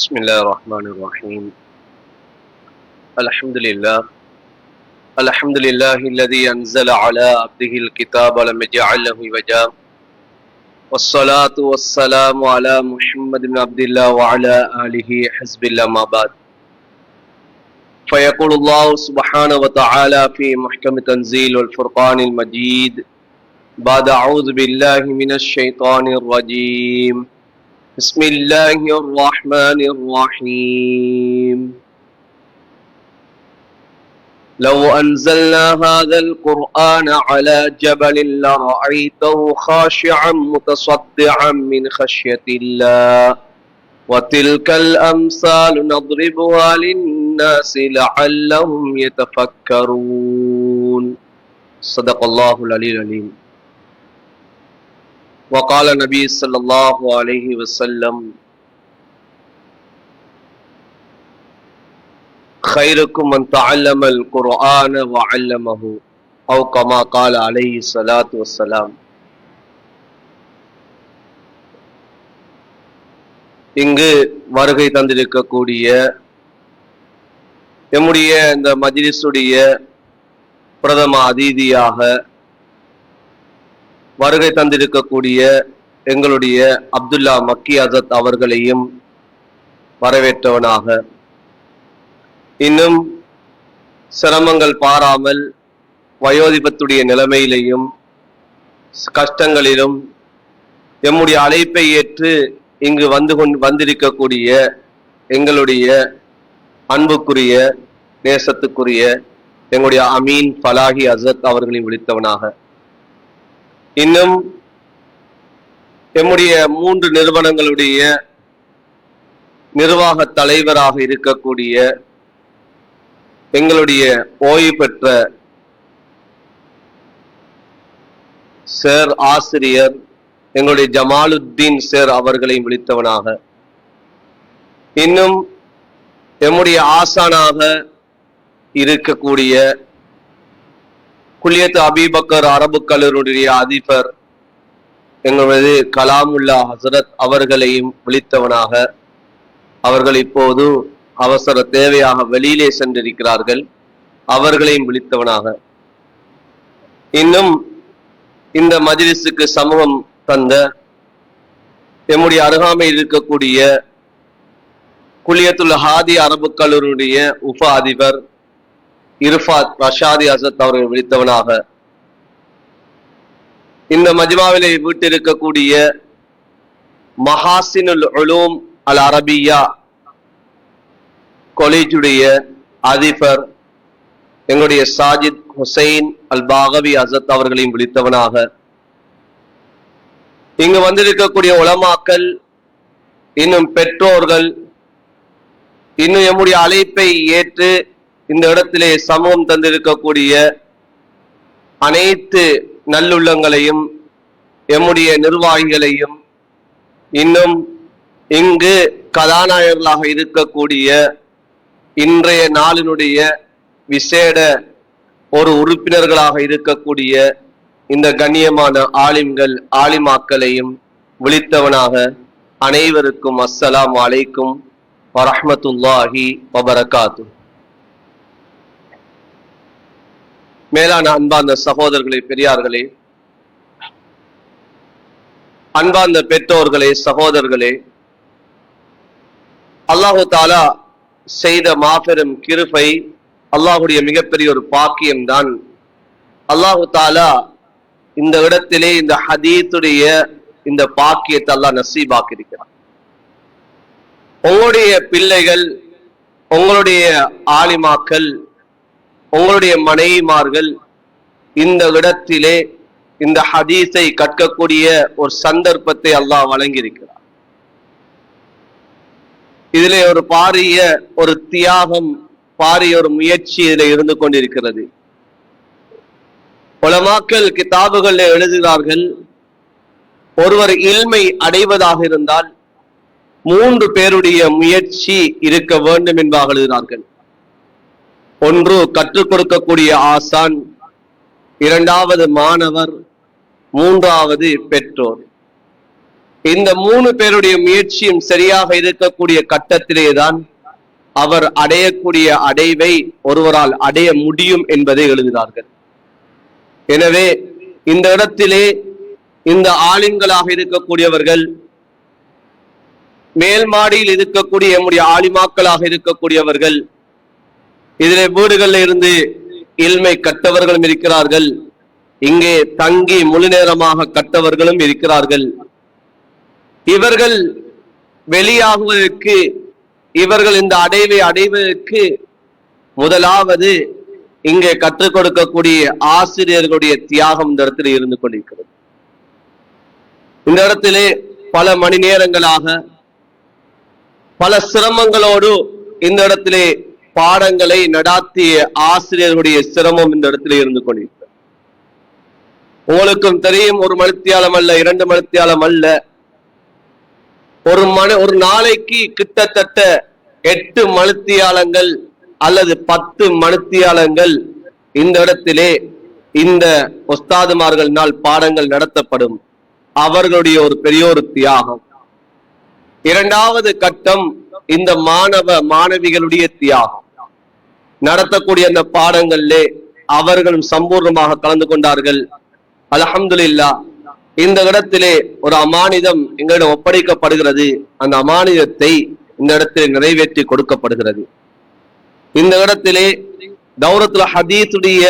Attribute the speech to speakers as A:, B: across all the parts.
A: بسم الله الرحمن الرحيم. الحمد لله الذي أنزل على عبده الكتاب ولم يجعل له عوجا، والصلاة والسلام على محمد بن عبد الله وعلى آله حزب الله، ما بعد. فيقول الله سبحانه وتعالى في محكم تنزيل والفرقان المجيد بعد أعوذ بالله من الشيطان الرجيم، بسم الله الرحمن الرحيم. لو أنزلنا هذا القرآن على جبل لرأيته خاشعا متصدعا من خشية الله وتلك الأمثال نضربها للناس لعلهم يتفكرون. صدق الله العلي العليم. وقال النبي صلى الله عليه وسلم: خيركم من تعلم القرآن وعلمه، أو كما قال عليه الصلاة والسلام. இங்கு வருகை தந்திருக்கக்கூடிய நம்முடைய இந்த மஜ்லிஸுடைய பிரதம அதிதியாக வருகை தந்திருக்கக்கூடிய எங்களுடைய அப்துல்லா மக்கி அசத் அவர்களையும் வரவேற்றவனாக, இன்னும் சிரமங்கள் பாராமல் வயோதிபத்துடைய நிலைமையிலையும் கஷ்டங்களிலும் எம்முடைய அழைப்பை ஏற்று இங்கு வந்திருக்கக்கூடிய எங்களுடைய அன்புக்குரிய நேசத்துக்குரிய எங்களுடைய அமீன் ஃபலாஹி அசத் அவர்களையும் விழித்தவனாக, இன்னும் எம்முடைய 3 நிறுவனங்களுடைய நிர்வாக தலைவராக இருக்கக்கூடிய எங்களுடைய ஓய்வு பெற்ற சார் ஆசிரியர் எங்களுடைய ஜமாலுத்தீன் சார் அவர்களையும் விழித்தவனாக, இன்னும் எம்முடைய ஆசானாக இருக்கக்கூடிய குல்லியத் அபீபக்கர் அரபு கல்லூரியுடைய அதிபர் எங்களது கலாமுல்லா ஹசரத் அவர்களையும் விழித்தவனாக, அவர்கள் இப்போது அவசர தேவையாக வெளியிலே சென்றிருக்கிறார்கள், அவர்களையும் விழித்தவனாக, இன்னும் இந்த மஜ்லிஸுக்கு சமூகம் தந்த எம்முடைய அருகாமையில் இருக்கக்கூடிய குல்லியத்துல் ஹாதி அரபு கல்லூரியுடைய உப அதிபர் இர்ஃபாத் ரஷாதி அசத் அவர்கள் விழித்தவனாக, இந்த மஜ்மாவிலே வீட்டிருக்கக்கூடிய மஹாசினுல் உலூம் அல் அரபியா காலேஜுடைய அதிபர் எங்களுடைய சாஜித் ஹுசைன் அல் பாகவி அசத் அவர்களையும் விழித்தவனாக, இங்கு வந்திருக்கக்கூடிய உலமாக்கள், இன்னும் பெற்றோர்கள், இன்னும் எம்முடைய அழைப்பை ஏற்று இந்த இடத்திலே சமூகம் தந்திருக்கக்கூடிய அனைத்து நல்லுள்ளங்களையும் எம்முடைய நிர்வாகிகளையும், இன்னும் இங்கு கதாநாயகர்களாக இருக்கக்கூடிய இன்றைய நாளினுடைய விசேட ஒரு உறுப்பினர்களாக இருக்கக்கூடிய இந்த கண்ணியமான ஆலிம்கள் ஆலிமாக்களையும் விழித்தவனாக, அனைவருக்கும் அஸ்ஸலாமு அலைக்கும் வரஹ்மத்துல்லாஹி வபரகாத்து. மேலான அன்பார்ந்த சகோதரர்களே, பெரியார்களே, அன்பார்ந்த பெற்றோர்களே, சகோதரர்களே, அல்லாஹு தாலா செய்த மாபெரும் கிருபை, அல்லாஹுடைய மிகப்பெரிய ஒரு பாக்கியம்தான் அல்லாஹு தாலா இந்த இடத்திலே இந்த ஹதீத்துடைய இந்த பாக்கியத்தை அல்லாஹ் நசீபாக்கி இருக்கிறார். உங்களுடைய பிள்ளைகள், உங்களுடைய ஆலிமாக்கள், உங்களுடைய மனைவிமார்கள் இந்த இடத்திலே இந்த ஹதீஸை கற்கக்கூடிய ஒரு சந்தர்ப்பத்தை அல்லாஹ் வழங்கியிருக்கிறார். இதிலே ஒரு பாரிய ஒரு தியாகம், பாரிய ஒரு முயற்சி இதில் இருந்து கொண்டிருக்கிறது. உலமாக்கள் கிதாபுகளில் எழுதுகிறார்கள், ஒருவர் இல்மை அடைவதாக இருந்தால் 3 பேருடைய முயற்சி இருக்க வேண்டும் என்பதாக எழுதினார்கள். ஒன்று கற்றுக் கொடுக்கக்கூடிய ஆசான், 2வது மாணவர், 3வது பெற்றோர். இந்த 3 பேருடைய முயற்சியும் சரியாக இருக்கக்கூடிய கட்டத்திலேதான் அவர் அடையக்கூடிய அடைவை ஒருவரால் அடைய முடியும் என்பதை எழுதுகிறார்கள். எனவே இந்த இடத்திலே இந்த ஆலிம்களாக இருக்கக்கூடியவர்கள், மேல் மாடியில் இருக்கக்கூடிய நம்முடைய ஆலிமாக்களாக இருக்கக்கூடியவர்கள், இதிலே வீடுகளில் இருந்து இல்மை கற்றவர்களும் இருக்கிறார்கள், இங்கே தங்கி முழு நேரமாக கற்றவர்களும் இருக்கிறார்கள். இவர்கள் வெளியாகுவதற்கு, இவர்கள் இந்த அடைவை அடைவதற்கு முதலாவது இங்கே கற்றுக் கொடுக்கக்கூடிய ஆசிரியர்களுடைய தியாகம் இந்த இடத்துல இருந்து கொண்டிருக்கிறது. இந்த இடத்திலே பல மணி நேரங்களாக பல சிரமங்களோடு இந்த இடத்திலே பாடங்களை நடாத்திய ஆசிரியர்களுடைய சிரமம் இந்த இடத்திலே இருந்து கொண்டிருக்கிறது. உங்களுக்கும் தெரியும், ஒரு மணித்தியாலம் அல்ல, 2 மணித்தியாலம் அல்ல, ஒரு நாளைக்கு கிட்டத்தட்ட 8 மணித்தியாலங்கள் அல்லது 10 மணித்தியாலங்கள் இந்த இடத்திலே இந்த உஸ்தாதுமார்களினால் பாடங்கள் நடத்தப்படும். அவர்களுடைய ஒரு பெரிய ஒரு தியாகம். இரண்டாவது கட்டம் இந்த மாணவிகளுடைய தியாகம். நடத்தக்கூடிய அந்த பாடங்களிலே அவர்களும் சம்பூர்ணமாக கலந்து கொண்டார்கள். அல்ஹம்துலில்லாஹ். இந்த இடத்திலே ஒரு அமானிதம் எங்களிடம் ஒப்படைக்கப்படுகிறது. அந்த அமானிதத்தை இந்த இடத்திலே நிறைவேற்றி கொடுக்கப்படுகிறது. இந்த இடத்திலே தௌரத்துல் ஹதீஸுடைய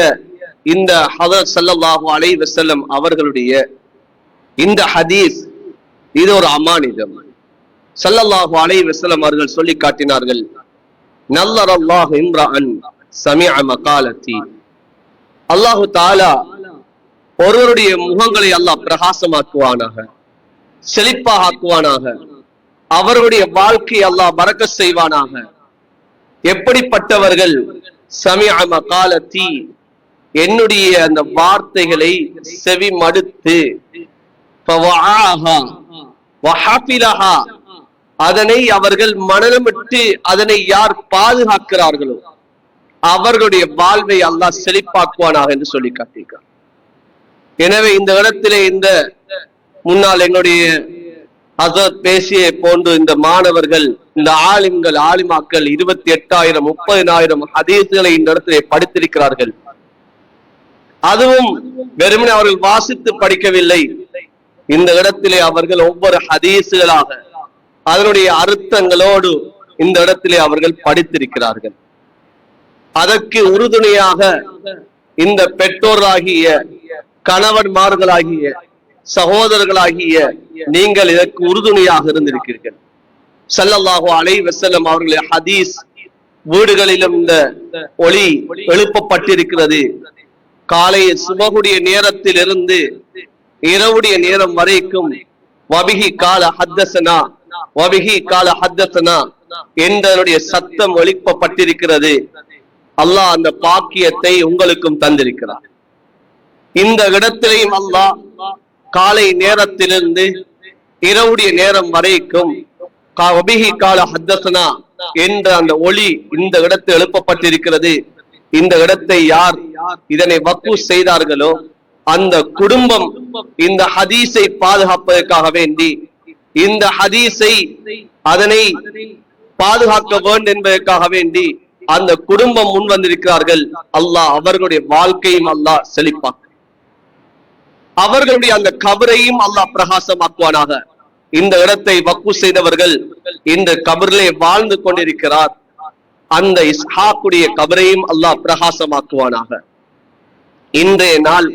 A: இந்த ஹதரத் ஸல்லல்லாஹு அலைஹி வஸல்லம் அவர்களுடைய இந்த ஹதீஸ், இது ஒரு அமானிதம். ஸல்லல்லாஹு அலைஹி வஸல்லம் அவர்கள் சொல்லி காட்டினார்கள், நல்லரல்லாஹு இம்ரஅன் சமிஅ மகாலத்தி. அல்லாஹு தஆலா ஒருவருடைய முகங்களை அல்லாஹ் பிரகாசமாக்குவானாக, செழிப்பாக ஆக்குவானாக, அவருடைய வாழ்க்கையை அல்லாஹ் பரக்கத் செய்வானாக. எப்படிப்பட்டவர்கள்? சமிஅ மகாலத்தி, என்னுடைய அந்த வார்த்தைகளை செவி மடுத்து, அதனை அவர்கள் மனநமிட்டு அதனை யார் பாதுகாக்கிறார்களோ அவர்களுடைய வாழ்வை அல்லாஹ் செழிப்பாக்குவானாக என்று சொல்லி காட்டியிருக்கிறார். எனவே இந்த இடத்திலே இந்த முன்னால் எங்களுடைய ஹஸரத் பேசிய போன்று இந்த மாணவர்கள், இந்த ஆலிம்கள், ஆலிமாக்கள் 28,000 30,000 ஹதீஸ்களை இந்த இடத்திலே படித்திருக்கிறார்கள். அதுவும் வெறுமனே அவர்கள் வாசித்து படிக்கவில்லை. இந்த இடத்திலே அவர்கள் ஒவ்வொரு ஹதீஸ்களாக அதனுடைய அர்த்தங்களோடு இந்த இடத்திலே அவர்கள் படித்திருக்கிறார்கள். அதற்கு உறுதுணையாக இந்த பெற்றோராகிய, கணவன்மார்களாகிய, சகோதரர்களாகிய நீங்கள் இதற்கு உறுதுணையாக இருந்திருக்கிறீர்கள். ஸல்லல்லாஹு அலைஹி வஸல்லம் அவர்களுடைய ஹதீஸ் வீடுகளிலும் இந்த ஒளி எழுப்பப்பட்டிருக்கிறது. காலை சுபகுடைய நேரத்தில் இருந்து இரவுடைய நேரம் வரைக்கும் வபிஹி கால ஹத்தஸனா வபிஹி கால ஹத்தஸனா என்றனுடைய சத்தம் ஒலிக்கப்பட்டிருக்கிறது. அல்லாஹ் அந்த பாக்கியத்தை உங்களுக்கும் தந்திருக்கிறார். இந்த இடத்திலேயும் அல்லாஹ் காலை நேரத்திலிருந்து இரவுடைய நேரம் வரைக்கும் வபிஹி கால ஹத்தஸனா என்ற அந்த ஒளி இந்த இடத்தில் எழுப்பப்பட்டிருக்கிறது. இந்த இடத்தை யார் இதனை வக்ஃப் செய்தார்களோ அந்த குடும்பம் இந்த ஹதீஸை பாதுகாப்பதற்காக வேண்டி, இந்த ஹதீஸை அதனை பாதுகாக்க வேண்டும் என்பதற்காக வேண்டி அந்த குடும்பம் முன் வந்திருக்கிறார்கள். அல்லாஹ் அவர்களுடைய வாழ்க்கையும் அல்லாஹ் செழிப்பாக்க, அவர்களுடைய அந்த கபரையும் அல்லாஹ் பிரகாசமாக்குவானாக. இந்த இடத்தை வக்ஃப் செய்தவர்கள் இந்த கபரிலே வாழ்ந்து கொண்டிருக்கிறார். அந்த இஸ்ஹாக்குடைய கபரையும் அல்லாஹ் பிரகாசமாக்குவானாக. இன்றைய நாள்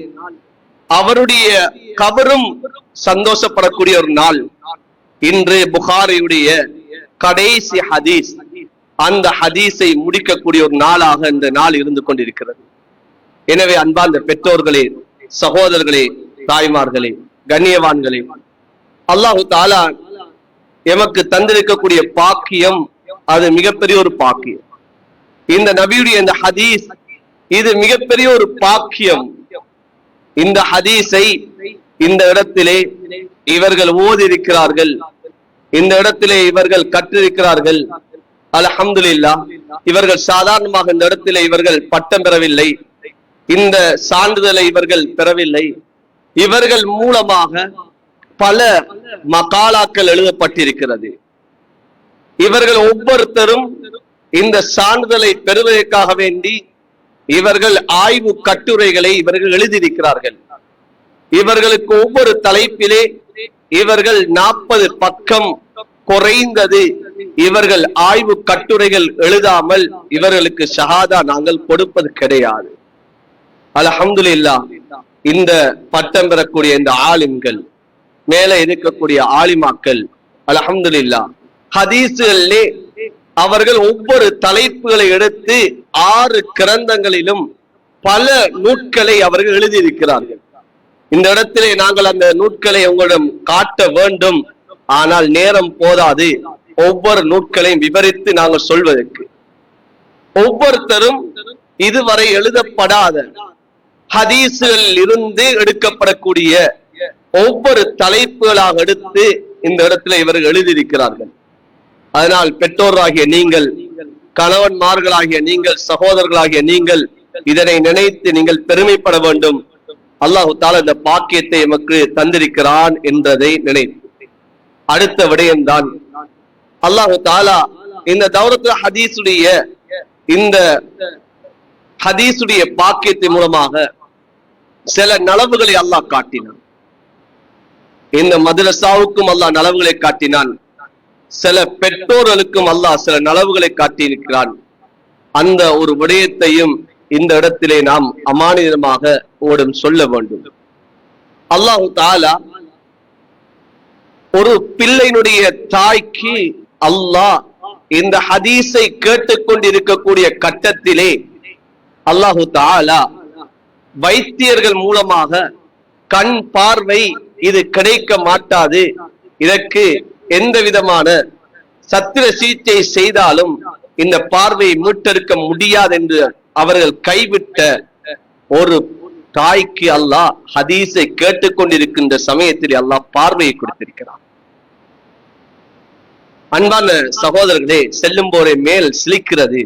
A: அவருடைய கபரும் சந்தோஷப்படக்கூடிய ஒரு நாள். இன்று புகாரியுடைய கடைசி ஹதீஸ், அந்த ஹதீஸை முடிக்கக்கூடிய ஒரு நாளாக இந்த நாள் இருந்து கொண்டிருக்கிறது. எனவே அன்பார்ந்த பெற்றோர்களே, சகோதரர்களே, தாய்மார்களே, கண்ணியவான்களே, அல்லாஹு தஆலா எமக்கு தந்திருக்கக்கூடிய பாக்கியம் அது மிகப்பெரிய ஒரு பாக்கியம். இந்த நபியுடைய இந்த ஹதீஸ் இது மிகப்பெரிய ஒரு பாக்கியம். இந்த ஹதீஸை இந்த இடத்திலே இவர்கள் ஓதி இருக்கிறார்கள், இந்த இடத்திலே இவர்கள் கற்றிருக்கிறார்கள். அல்ஹம்துலில்லாஹ். இவர்கள் சாதாரணமாக இந்த இடத்திலே இவர்கள் பட்டம் பெறவில்லை, இந்த சான்றிதழை இவர்கள் பெறவில்லை. இவர்கள் மூலமாக பல மகாலாக்கள் எழுதப்பட்டிருக்கிறது. இவர்கள் ஒவ்வொருத்தரும் இந்த சான்றிதழை பெறுவதற்காக வேண்டி இவர்கள் ஆய்வு கட்டுரைகளை இவர்கள் எழுதியிருக்கிறார்கள். இவர்களுக்கு ஒவ்வொரு தலைப்பிலே இவர்கள் 40 பக்கம் குறைந்தது இவர்கள் ஆய்வு கட்டுரைகள் எழுதாமல் இவர்களுக்கு ஷஹாதா நாங்கள் கொடுப்பது கிடையாது. அல்ஹம்துலில்லாஹ், இந்த பட்டம் பெறக்கூடிய இந்த ஆலிம்கள், மேலே இருக்கக்கூடிய ஆலிமாக்கள், அல்ஹம்துலில்லாஹ், ஹதீஸ்களிலே அவர்கள் ஒவ்வொரு தலைப்புகளை எடுத்து 6 கிரந்தங்களிலும் பல நூட்களை அவர்கள் எழுதியிருக்கிறார்கள். இந்த இடத்திலே நாங்கள் அந்த நூட்களை உங்களிடம் காட்ட வேண்டும், ஆனால் நேரம் போதாது ஒவ்வொரு நூட்களையும் விவரித்து நாங்கள் சொல்வதற்கு. ஒவ்வொருத்தரும் இதுவரை எழுதப்படாத ஹதீஸ்களில் இருந்து எடுக்கப்படக்கூடிய ஒவ்வொரு தலைப்புகளாக எடுத்து இந்த இடத்துல இவர்கள் எழுதியிருக்கிறார்கள். அதனால் பெற்றோராகிய நீங்கள், கணவன்மார்களாகிய நீங்கள், சகோதரர்களாகிய நீங்கள் இதனை நினைத்து நீங்கள் பெருமைப்பட வேண்டும். அல்லாஹு தாலா இந்த பாக்கியத்தை எமக்கு தந்திருக்கிறான் என்றதை நினைத்து அடுத்த விடயம்தான் அல்லாஹு தாலா இந்த தௌரத்து ஹதீசுடைய பாக்கியத்தின் மூலமாக சில நலவுகளை அல்லாஹ் காட்டினான். இந்த மதரசாவுக்கும் அல்லாஹ் நலவுகளை காட்டினான். சில பெற்றோர்களுக்கும் அல்லாஹ் சில நலவுகளை காட்டியிருக்கிறான். அந்த ஒரு விடயத்தையும் இந்த இடத்திலே நாம் அமானிதமாக உங்களிடம் சொல்ல வேண்டும். அல்லாஹு தாலா ஒரு பிள்ளையினுடைய தாய்க்கு அல்லாஹ் இந்த ஹதீஸை கேட்டுக்கொண்டிருக்கக்கூடிய கட்டத்திலே அல்லாஹு தாலா வைத்தியர்கள் மூலமாக கண் பார்வை இது கிடைக்க மாட்டாது, இதற்கு எந்த விதமான சத்திர சிகிச்சை செய்தாலும் இந்த பார்வையை மீட்டெடுக்க முடியாது என்று அவர்கள் கைவிட்ட ஒரு தாய்க்கு அல்லாஹ் ஹதீஸை கேட்டுக்கொண்டிருக்கின்ற சமயத்தில் அல்லாஹ் பார்வையை கொடுத்திருக்கிறார். அன்பான சகோதரர்களே, செல்லும் போரே மேல் சிலிக்கிறது.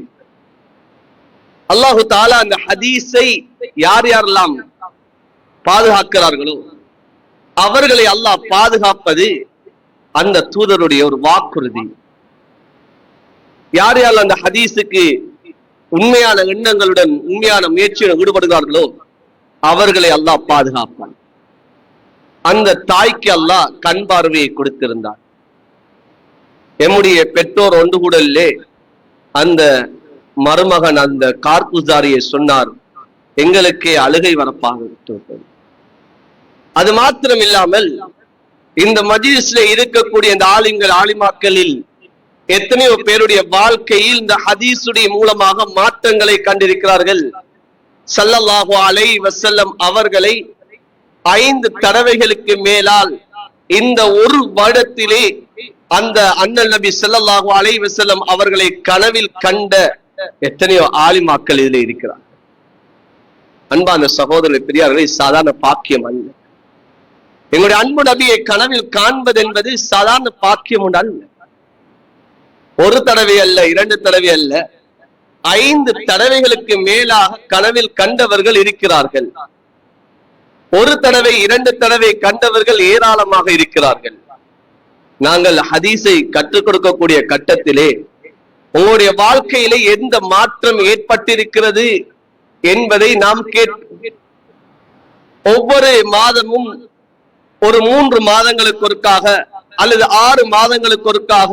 A: அல்லாஹு தாலா அந்த ஹதீஸை யார் யாரெல்லாம் பாதுகாக்கிறார்களோ அவர்களை அல்லாஹ் பாதுகாப்பது அந்த தூதருடைய ஒரு வாக்குறுதி. யார் யார் அந்த ஹதீஸுக்கு உண்மையான எண்ணங்களுடன் உண்மையான முயற்சியுடன் ஈடுபடுகிறார்களோ அவர்களை அல்லாஹ் பாதுகாப்பான். அந்த தாய்க்கு அல்லாஹ் கண் பார்வையை கொடுத்திருந்தார். எம்முடைய பெற்றோர் ஒன்று கூடலே அந்த மருமகன் அந்த கார்குசாரியை சொன்னார், எங்களுக்கே அழுகை வரப்பாக. அது மாத்திரம் இல்லாமல் இந்த மஜ்லிஸ்ல இருக்கக்கூடிய இந்த ஆலிமாக்களில் எத்தனையோ பேருடைய வாழ்க்கையில் இந்த ஹதீஸுடைய மூலமாக மாற்றங்களை கண்டிருக்கிறார்கள். ஸல்லல்லாஹு அலைஹி வஸல்லம் அவர்களை 5 தடவைகளுக்கு மேலால் இந்த ஒரு வருடத்திலே அந்த அண்ணல் நபி ஸல்லல்லாஹு அலைஹி வஸல்லம் அவர்களை கனவில் கண்ட எத்தனையோ ஆலிமாக்கள் இதில் இருக்கிறார். அன்பான சகோதரர் பெரியார்களே, சாதாரண பாக்கியம் அல்ல. எங்களுடைய அன்பு நபியை கனவில் காண்பது என்பது சாதாரண பாக்கியம் உண்டு அல்ல. ஒரு தடவை அல்ல, 2 தடவை அல்ல, 5 தடவைகளுக்கு மேலாக கனவில் கண்டவர்கள் இருக்கிறார்கள். ஒரு தடவை 2 தடவை கண்டவர்கள் ஏராளமாக இருக்கிறார்கள். நாங்கள் ஹதீஸை கற்றுக் கொடுக்கக்கூடிய கட்டத்திலே உங்களுடைய வாழ்க்கையிலே எந்த மாற்றம் ஏற்பட்டிருக்கிறது என்பதை நாம் ஒவ்வொரு மாதமும் ஒரு 3 மாதங்களுக்கு ஒருக்காக அல்லது 6 மாதங்களுக்கு ஒருக்காக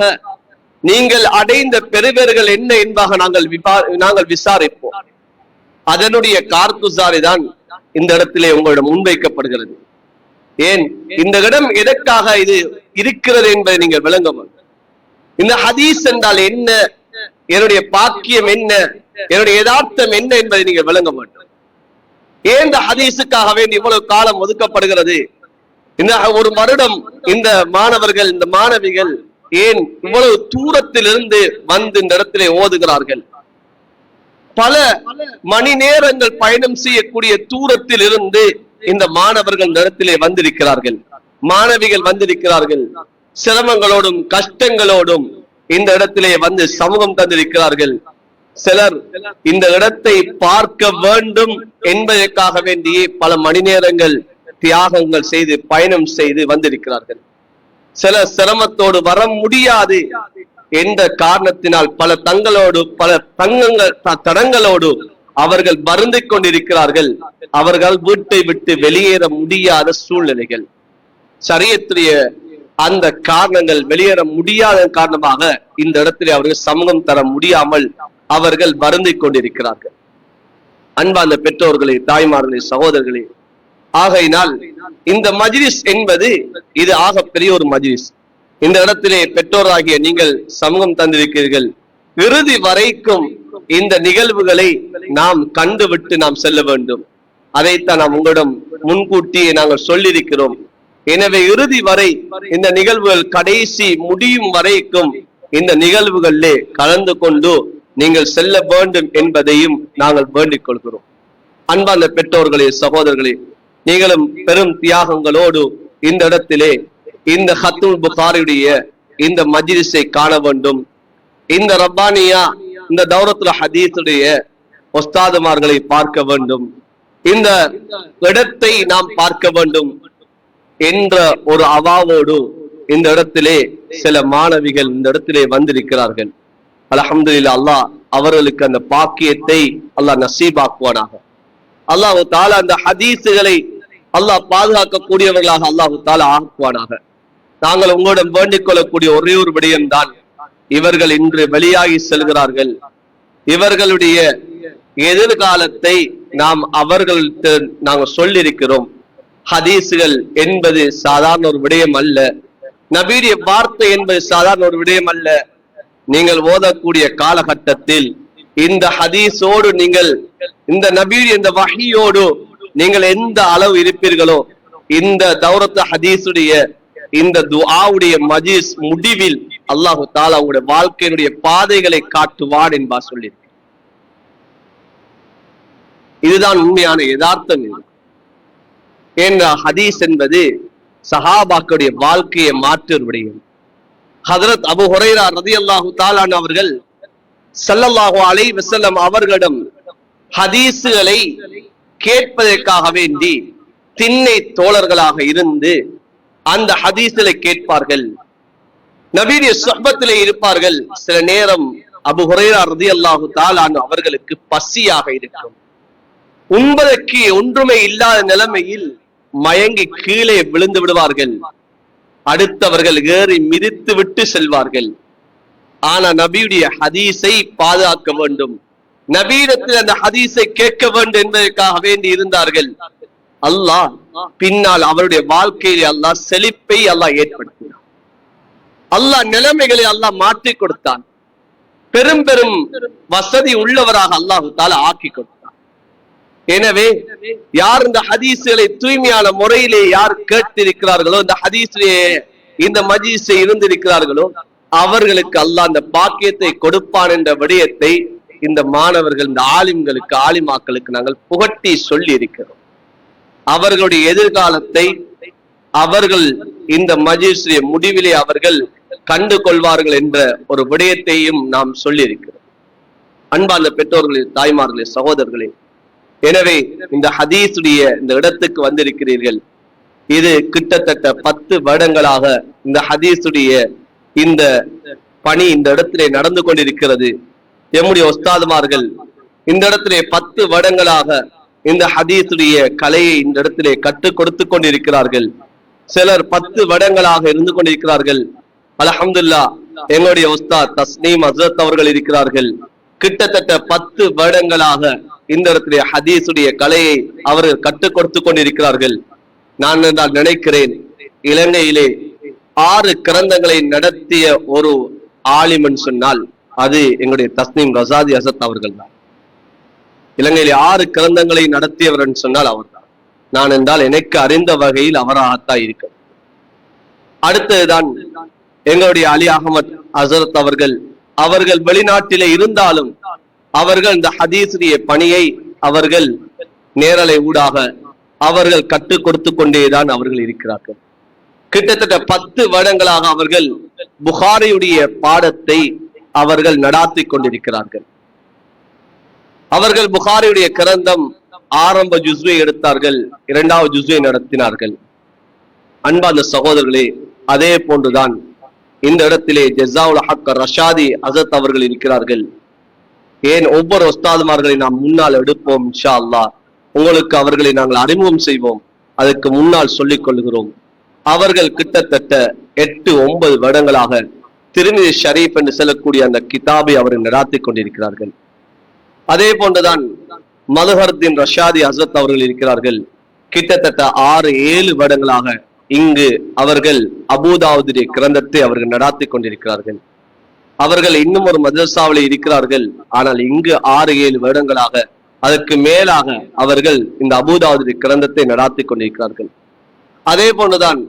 A: நீங்கள் அடைந்த பெறுவர்கள் என்ன என்பதாக நாங்கள் விசாரிப்போம். அதனுடைய கார்குசாரி தான் இந்த இடத்திலே உங்களிடம் முன்வைக்கப்படுகிறது. ஏன் இந்த இடம் எதற்காக இது இருக்கிறது என்பதை நீங்கள் விளங்க வேண்டும். இந்த ஹதீஸ் என்றால் என்ன, என்னுடைய பாக்கியம் என்ன, என்னுடைய யதார்த்தம் என்ன என்பதை நீங்கள் விளங்க வேண்டும். ஏன் இந்த ஹதீஸுக்காக வேண்டி இவ்வளவு காலம் ஒதுக்கப்படுகிறது? இந்த ஒரு வருடம் இந்த மாணவர்கள், இந்த மாணவிகள் ஏன் இவ்வளவு தூரத்திலிருந்து வந்து இந்த இடத்திலே ஓதுகிறார்கள்? பல மணி நேரங்கள் பயணம் செய்யக்கூடிய தூரத்தில் இருந்து இந்த மாணவர்கள் இந்த இடத்திலே வந்திருக்கிறார்கள், மாணவிகள் வந்திருக்கிறார்கள். சிரமங்களோடும் கஷ்டங்களோடும் இந்த இடத்திலே வந்து சமூகம் தந்திருக்கிறார்கள். சிலர் இந்த இடத்தை பார்க்க வேண்டும் என்பதற்காக வேண்டியே பல மணி நேரங்கள் தியாகங்கள் செய்து பயணம் செய்து வந்திருக்கிறார்கள். சில சிரமத்தோடு வர முடியாது என்ற காரணத்தினால் பல தடங்களோடு அவர்கள் வருந்திக் கொண்டிருக்கிறார்கள். அவர்கள் வீட்டை விட்டு வெளியேற முடியாத சூழ்நிலைகள், ஷரியத்துடைய அந்த காரணங்கள், வெளியேற முடியாத காரணமாக இந்த இடத்திலே அவர்கள் சமூகம் தர முடியாமல் அவர்கள் வருந்திக் கொண்டிருக்கிறார்கள். அன்பார்ந்த பெற்றோர்களே, தாய்மார்களே, சகோதரர்களே, ஆகையினால் இந்த மஜ்லிஸ் என்பது இது ஆகப்பெரிய ஒரு மஜ்லிஸ். இந்த இடத்திலே பெற்றோராகிய நீங்கள் சமூகம் தந்திருக்கிறீர்கள். இறுதி வரைக்கும் இந்த நிகழ்வுகளை நாம் கண்டுவிட்டு நாம் செல்ல வேண்டும். அதைத்தான் நாம் உங்களிடம் முன்கூட்டியே நாங்கள் சொல்லியிருக்கிறோம். எனவே இறுதி வரை இந்த நிகழ்வுகள் கடைசி முடியும் வரைக்கும் இந்த நிகழ்வுகளிலே கலந்து கொண்டு நீங்கள் செல்ல வேண்டும் என்பதையும் நாங்கள் வேண்டிக் கொள்கிறோம். அன்பார்ந்த பெற்றோர்களே, சகோதரர்களே, நீங்களும் பெரும் தியாகங்களோடு இந்த இடத்திலே இந்த ஹத்துல் புகாரியுடைய இந்த மஜ்லிஸை காண வேண்டும். இந்த ரப்பானியா, இந்த தௌரத்துல் ஹதீஸுடைய உஸ்தாதுமார்களை பார்க்க வேண்டும். இந்த இடத்தை நாம் பார்க்க வேண்டும் என்ற ஒரு அவாவோடு இந்த இடத்திலே சில மாணவிகள் இந்த இடத்திலே வந்திருக்கிறார்கள். அல்ஹம்துலில்லாஹ், அல்லாஹ் அவர்களுக்கு அந்த பாக்கியத்தை அல்லாஹ் நசீபாக்குவானாக. அல்லாஹு தஆலா அந்த ஹதீஸுகளை அல்லாஹ் பாதுகாக்கக்கூடியவர்களாக அல்லாஹு தஆலா ஆக்குவானாக. நாங்கள் உங்களிடம் வேண்டிக் கொள்ளக்கூடிய ஒரே ஒரு விடயம்தான், இவர்கள் இன்று வெளியாகி செல்கிறார்கள். இவர்களுடைய எதிர்காலத்தை நாம் அவர்களுக்கு நாங்கள் சொல்லியிருக்கிறோம். ஹதீஸுகள் என்பது சாதாரண ஒரு விடயம் அல்ல. நபியுடைய வார்த்தை என்பது சாதாரண ஒரு விடயம் அல்ல. நீங்கள் ஓதக்கூடிய காலகட்டத்தில் இந்த ஹதீஸோடு நீங்கள் இந்த நபியுடைய இந்த வஹியோடு நீங்கள் எந்த அளவு இருப்பீர்களோ, இந்த தௌரத்து ஹதீஸுடைய இந்த துஆவுடைய மஜ்லிஸ் முடிவில் அல்லாஹு தஆலா உங்களுடைய வாழ்க்கையினுடைய பாதைகளை காட்டுவான் என்பார் சொல்லி. இதுதான் உண்மையான யதார்த்தம். என்ற ஹதீஸ் என்பது சஹாபாக்களுடைய வாழ்க்கையை மாற்று விடயம். ஹஜ்ரத் அபூ ஹுரைரா ரலியல்லாஹு தஆலா அவர்கள் ஸல்லல்லாஹு அலைஹி வஸல்லம் அவர்களிடம் ஹதீஸுகளை கேட்பதற்காக வேண்டி திண்ணை தோழர்களாக இருந்து அந்த ஹதீஸுகளை கேட்பார்கள். நபியுடைய சுஹ்பத்திலே இருப்பார்கள். சில நேரம் அபூ ஹுரைரா ரலியல்லாஹு தஆலா அவர்களுக்கு பசியாக இருக்கும். உண்பதற்கு ஒன்றுமே இல்லாத நிலைமையில் மயங்கி கீழே விழுந்து விடுவார்கள். அடுத்தவர்கள் ஏறி மிதித்து விட்டு செல்வார்கள். ஆனா நபியுடைய ஹதீஸை பாதுகாக்க வேண்டும், நபியிடத்தில் அந்த ஹதீஸை கேட்க வேண்டும் என்பதற்காக வேண்டி இருந்தார்கள். அல்லாஹ் பின்னால் அவருடைய வாழ்க்கையில் அல்லாஹ் செழிப்பை அல்லாஹ் ஏற்படுத்தினார். அல்லாஹ் நிலைமைகளை அல்லாஹ் மாற்றி கொடுத்தான். பெரும் பெரும் வசதி உள்ளவராக அல்லாஹு தஆலா ஆக்கி கொடுத்தார். எனவே யார் இந்த ஹதீஸ்களை தூய்மையான முறையிலே யார் கேட்டிருக்கிறார்களோ, இந்த ஹதீஸிலே இந்த மஜ்லிஸிலே இருந்திருக்கிறார்களோ, அவர்களுக்கு அல்லாஹ் அந்த பாக்கியத்தை கொடுப்பான் என்ற விடயத்தை இந்த மாணவர்கள், இந்த ஆலிம்களுக்கு, ஆலிமாக்களுக்கு நாங்கள் புகட்டி சொல்லி இருக்கிறோம். அவர்களுடைய எதிர்காலத்தை அவர்கள் இந்த மஜ்லிஸுடைய முடிவிலே அவர்கள் கண்டு கொள்வார்கள் என்ற ஒரு விடயத்தையும் நாம் சொல்லி இருக்கிறோம். அன்பார்ந்த பெற்றோர்களே, தாய்மார்களே, சகோதரர்களே, எனவே இந்த ஹதீஸுடைய இந்த இடத்துக்கு வந்திருக்கிறீர்கள். இது கிட்டத்தட்ட 10 வருடங்களாக இந்த ஹதீஸுடைய இந்த பணி இந்த இடத்திலே நடந்து கொண்டிருக்கிறது. எம்முடைய உஸ்தாதுமார்கள் இந்த இடத்திலே 10 வருடங்களாக இந்த ஹதீஸுடைய கலையை இந்த இடத்திலே கற்றுக் கொடுத்து கொண்டிருக்கிறார்கள். சிலர் 10 வருடங்களாக இருந்து கொண்டிருக்கிறார்கள். அல்ஹம்துலில்லாஹ், எங்களுடைய உஸ்தாத் தஸ்னீம் ஹஸ்ரத் அவர்கள் இருக்கிறார்கள். கிட்டத்தட்ட 10 வருடங்களாக இந்த இடத்திலே ஹதீஸுடைய கலையை அவர்கள் கற்றுக் கொடுத்து கொண்டிருக்கிறார்கள். நான் நினைக்கிறேன், இலங்கையிலே 6 கிரந்தங்களை நடத்திய ஒரு ஆலிமன் சொன்னால் அது எங்களுடைய தஸ்னீம் ரசாதி ஹசத் அவர்கள் தான். இலங்கையிலே 6 கிரந்தங்களை நடத்தியவர் சொன்னால் அவர் தான். நான் என்றால் எனக்கு அறிந்த வகையில் அவராகத்தான் இருக்க. அடுத்ததுதான் எங்களுடைய அலி அகமது ஹசரத் அவர்கள். அவர்கள் வெளிநாட்டிலே இருந்தாலும் அவர்கள் இந்த ஹதீஸுடைய பணியை அவர்கள் நேரலை ஊடாக அவர்கள் கற்றுக் கொடுத்து கொண்டேதான் அவர்கள் இருக்கிறார்கள். கிட்டத்தட்ட 10 வருடங்களாக அவர்கள் புகாரியுடைய பாடத்தை அவர்கள் நடாத்தி கொண்டிருக்கிறார்கள். அவர்கள் புகாரியுடைய கிரந்தம் ஆரம்ப ஜுஸ்வை எடுத்தார்கள், இரண்டாவது ஜுஸ்வை நடத்தினார்கள். அன்பார்ந்த சகோதரர்களே, அதே போன்றுதான் இந்த இடத்திலே ஜஸாவுல் ஹக் ரஷாதி ஹஸரத் அவர்கள் இருக்கிறார்கள். ஏன் ஒவ்வொரு உஸ்தாதுமார்களை நாம் முன்னால் எடுப்போம், இன்ஷா அல்லாஹ் உங்களுக்கு அவர்களை நாங்கள் அறிமுகம் செய்வோம். அதற்கு முன்னால் சொல்லிக் கொள்கிறோம், அவர்கள் கிட்டத்தட்ட 8-9 வருடங்களாக திருமிதி ஷரீப் என்று சொல்லக்கூடிய அந்த கிதாபை அவர்கள் நடாத்தி கொண்டிருக்கிறார்கள். அதே போன்றுதான் மதுஹர்தீன் ரஷாதி ஹஸரத் அவர்கள் இருக்கிறார்கள். கிட்டத்தட்ட 6-7 வருடங்களாக இங்கு அவர்கள் அபூதாவுதுடைய கிரந்தத்தை அவர்கள் நடாத்தி கொண்டிருக்கிறார்கள். அவர்கள் இன்னும் ஒரு மதரசாவில் இருக்கிறார்கள். ஆனால் இங்கு 6-7 வருடங்களாக அதற்கு மேலாக அவர்கள் இந்த அபூதாவுதுடைய கிரந்தத்தை நடாத்தி கொண்டிருக்கிறார்கள். அதே போன்றுதான்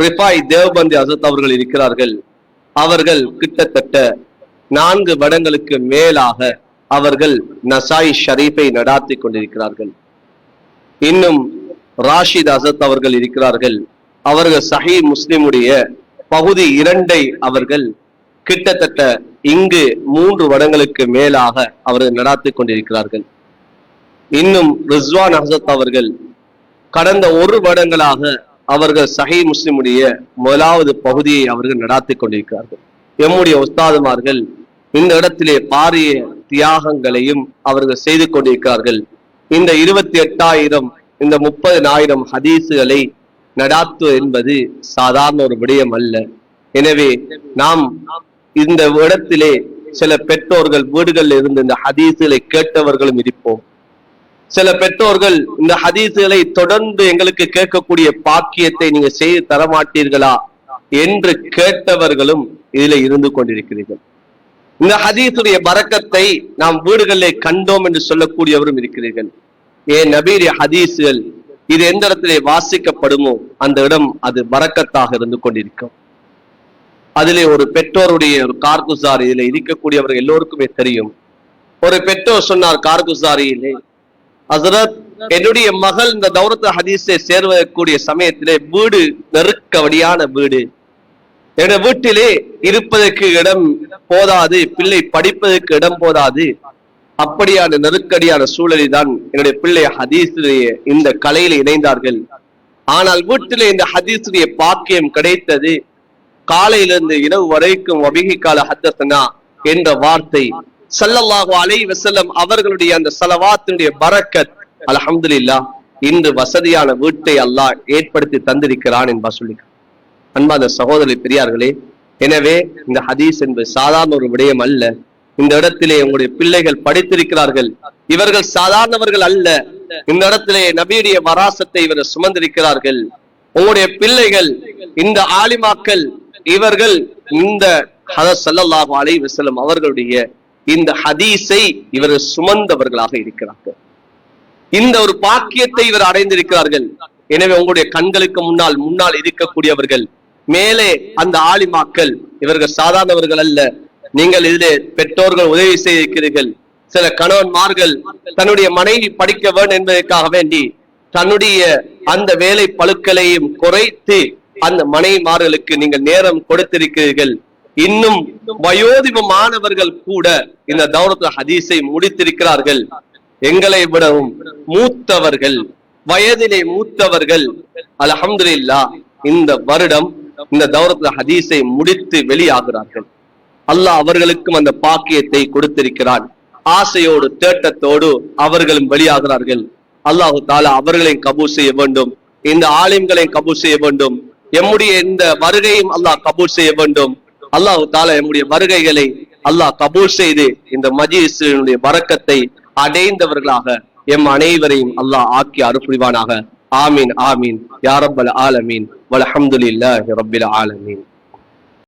A: ரிஃபாய் தேவ்பந்தி ஹஸரத் அவர்கள் இருக்கிறார்கள். அவர்கள் கிட்டத்தட்ட 4 வருடங்களுக்கு மேலாக அவர்கள் நசாய் ஷரீஃபை நடாத்தி கொண்டிருக்கிறார்கள். இன்னும் ராஷித் ஹஸரத் அவர்கள் இருக்கிறார்கள். அவர்கள் சஹீ முஸ்லிமுடைய பகுதி 2 அவர்கள் கிட்டத்தட்ட இங்கு 3 வருடங்களுக்கு மேலாக அவர்கள் நடாத்தி கொண்டிருக்கிறார்கள். இன்னும் ரிஸ்வான் ஹஸரத் அவர்கள் கடந்த 1 வருடங்களாக அவர்கள் சஹீ முஸ்லிமுடைய 1வது பகுதியை அவர்கள் நடாத்தி கொண்டிருக்கிறார்கள். எம்முடைய உஸ்தாதுமார்கள் இந்த இடத்திலே பாரிய தியாகங்களையும் அவர்கள் செய்து கொண்டிருக்கிறார்கள். இந்த 28,000 இந்த 30,000 ஹதீசுகளை நடாத்துவது என்பது சாதாரண ஒரு விடயம் அல்ல. எனவே நாம் இந்த இடத்திலே சில பெற்றோர்கள் வீடுகளில் இருந்து இந்த ஹதீசுகளை கேட்டவர்களும் இருப்போம். சில பெற்றோர்கள் இந்த ஹதீசுகளை தொடர்ந்து எங்களுக்கு கேட்கக்கூடிய பாக்கியத்தை நீங்க செய்து தரமாட்டீர்களா என்று கேட்டவர்களும் இதுல இருந்து கொண்டிருக்கிறீர்கள். இந்த ஹதீசுடைய பரக்கத்தை நாம் வீடுகளிலே கண்டோம் என்று சொல்லக்கூடியவரும் இருக்கிறீர்கள். ஏன் நபீரிய ஹதீசுகள் இது எந்த இடத்திலே வாசிக்கப்படுமோ அந்த இடம் அது பரக்கத்தாக இருந்து கொண்டிருக்கும். அதிலே ஒரு பெற்றோருடைய ஒரு கார்குசாரி இதுல இருக்கக்கூடியவர்கள் எல்லோருக்குமே தெரியும். ஒரு பெற்றோர் சொன்னார் கார்குசாரியிலே, ஹஸரத் என்னுடைய மகள் இந்த தௌரத் ஹதீஸை சேர்வதற்கூடிய சமயத்திலே வீடு நெருக்கடியான வீடு, என்னுடைய வீட்டிலே இருப்பதற்கு இடம் போதாது, பிள்ளை படிப்பதற்கு இடம் போதாது, அப்படியான நெருக்கடியான சூழலில் தான் என்னுடைய பிள்ளை ஹதீஸுடைய இந்த கலையில இணைந்தார்கள். ஆனால் வீட்டிலே இந்த ஹதீஸுடைய பாக்கியம் கிடைத்தது. காலையிலிருந்து இரவு வரைக்கும் வபிகி கால ஹத்தஸனா என்ற வார்த்தை ஸல்லல்லாஹு அலைஹி வஸல்லம் அவர்களுடைய அந்த ஸலவாத்தினுடைய பரக்கத் அல்ஹம்துலில்லாஹ் இன்று வசதியான வீட்டை அல்லாஹ் ஏற்படுத்தி தந்திருக்கிறான் என்பா சொல்லி. அன்பான சகோதரி பெரியார்களே, எனவே இந்த ஹதீஸ் என்பது சாதாரண ஒரு விடயம் அல்ல. இந்த இடத்திலே உங்களுடைய பிள்ளைகள் படித்திருக்கிறார்கள், இவர்கள் சாதாரணவர்கள் அல்ல. இந்த இடத்திலே நபியுடைய வராசத்தை இவர்கள் சுமந்திருக்கிறார்கள். உங்களுடைய பிள்ளைகள் இந்த ஆலிமாக்கள், இவர்கள் இந்த ஹதரத் ஸல்லல்லாஹு அலைஹி வஸல்லம் அவர்களுடைய இந்த ஹதீஸை இவர்கள் சுமந்தவர்களாக இருக்கிறார்கள். இந்த ஒரு பாக்கியத்தை இவர் அடைந்திருக்கிறார்கள். எனவே உங்களுடைய கண்களுக்கு முன்னால் இருக்கக்கூடியவர்கள் மேலே அந்த ஆலிமாக்கள் இவர்கள் சாதாரணவர்கள் அல்ல. நீங்கள் இதிலே பெற்றோர்கள் உதவி செய்திருக்கிறீர்கள். சில கணவன்மார்கள் தன்னுடைய மனைவி படிக்க வேண்டும் என்பதற்காக வேண்டி தன்னுடைய அந்த வேலை பளுக்களையும் குறைத்து அந்த மனைவிமார்களுக்கு நீங்கள் நேரம் கொடுத்திருக்கிறீர்கள். இன்னும் வயோதிப மாணவர்கள் கூட இந்த தௌரத் ஹதீஸை முடித்திருக்கிறார்கள். எங்களை விடவும் மூத்தவர்கள், வயதிலே மூத்தவர்கள் அல்ஹம்துலில்லாஹ் இந்த வருடம் இந்த தௌரத் ஹதீஸை முடித்து வெளியாகிறார்கள். அல்லாஹ் அவர்களுக்கும் அந்த பாக்கியத்தை கொடுத்திருக்கிறான். ஆசையோடு தேட்டத்தோடு அவர்களும் வெளியாகிறார்கள். அல்லாஹு தாலா அவர்களையும் கபூல் செய்ய வேண்டும், இந்த ஆலிம்களையும் கபூல் செய்ய வேண்டும். எம்முடைய இந்த வருகையும் அல்லாஹ் கபூல் செய்ய வேண்டும். அல்லாஹு தாலா எம்முடைய வருகைகளை அல்லாஹ் கபூல் செய்து இந்த மஜ்லிஸினுடைய பரக்கத்தை அடைந்தவர்களாக எம் அனைவரையும் அல்லாஹ் ஆக்கி அருள்புரிவானாக. ஆமீன் ஆமீன் யா ரப்பல் ஆலமீன் வல்ஹம்துலில்லாஹி ரப்பில் ஆலமீன்.